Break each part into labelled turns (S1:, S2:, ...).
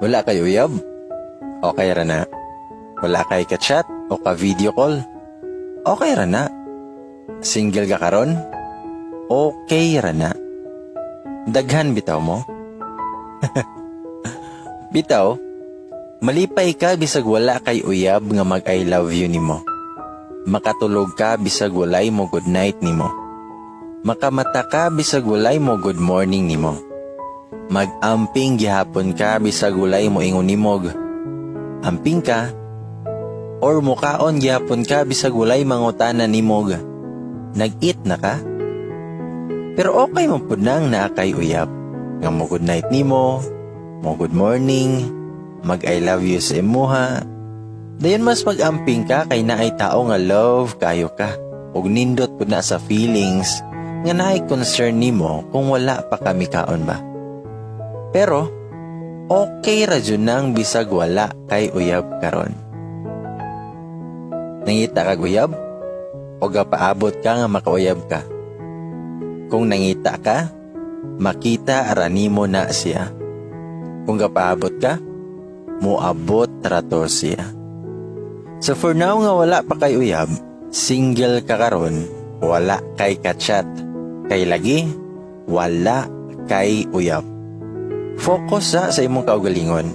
S1: Wala kay uyab? Okay ra na. Wala kay ka-chat o ka-video call? Okay ra na. Single ka karon? Okay ra na. Daghan bitaw mo? Bitaw, malipay ka bisag wala kay uyab nga mag I love you nimo. Makatulog ka bisag walay mo good night nimo. Makamata ka bisag walay mo good morning nimo. Mag-amping gihapon ka bisag walay mo ingon nimog. Amping ka or mukaon gihapon ka bisag walay mangutana nimog. Nag-eat na ka? Pero okay mo pud nang naa kay uyab. Nga mo good night nimo, mo good morning, mag I love you sa imuha. Dayon mas mag-amping ka kay naay tao nga love kayo ka. Ug nindot pud na sa feelings nga naay concern nimo kung wala pa kami kaon ba. Pero okay ra jud nang bisag wala kay uyab karon. Nangita kag uyab? O gapaabot ka nga makauyab ka? Kung nangita ka, makita aranimo na siya. Kung gapaabot ka, muabot rato siya. So for now nga wala pa kay uyab, single ka karon, wala kay ka-chat, kay lagi, wala kay uyab. Focus sa imong kaugalingon.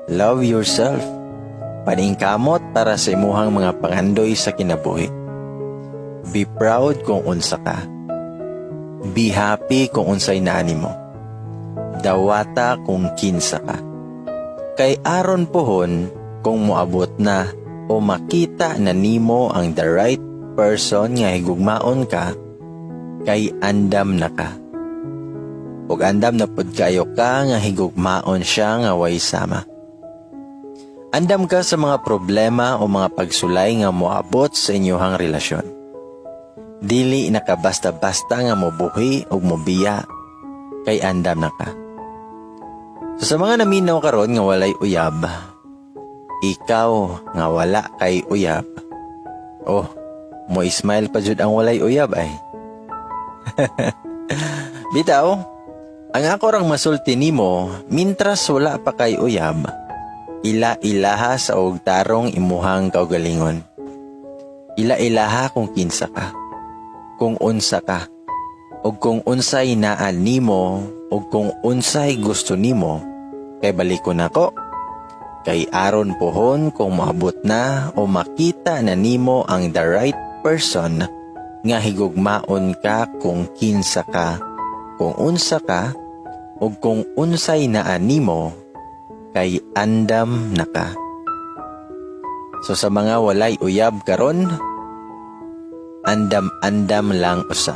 S1: Love yourself. Paningkamot para sa imuhang mga pangandoy sa kinabuhi. Be proud kung unsa ka. Be happy kung unsay naani mo. Dawata kung kinsa ka. Kay aron pohon kung moabot na o makita na nimo ang the right person nga higugmaon ka, kay andam na ka. Ug andam na pud kayo ka nga higugmaon siya nga way sama. Andam ka sa mga problema o mga pagsulay nga moabot sa inyohang relasyon. Dili nakabasta-basta nga mobuhi o mobiya, kay andam na ka. So sa mga naminaw karon nga walay uyab, ikaw nga wala kay uyab. Oh, mo smile pa jud ang walay uyab ay. Bitaw, ang ako rang masulti nimo, mintras wala pa kay uyab, ila-ilaha sa og tarong imuhang kaugalingon. Ila-ilaha kung kinsa ka, kung unsa ka, og kung unsay naan nimo, og kung unsay gusto nimo, kay balikon nako. Kay aron pohon kung maabot na o makita na nimo ang the right person nga higugmaon ka kung kinsa ka, kung unsa ka, og kung unsay naan nimo, kay andam na ka. So sa mga walay uyab karon, andam-andam lang usa.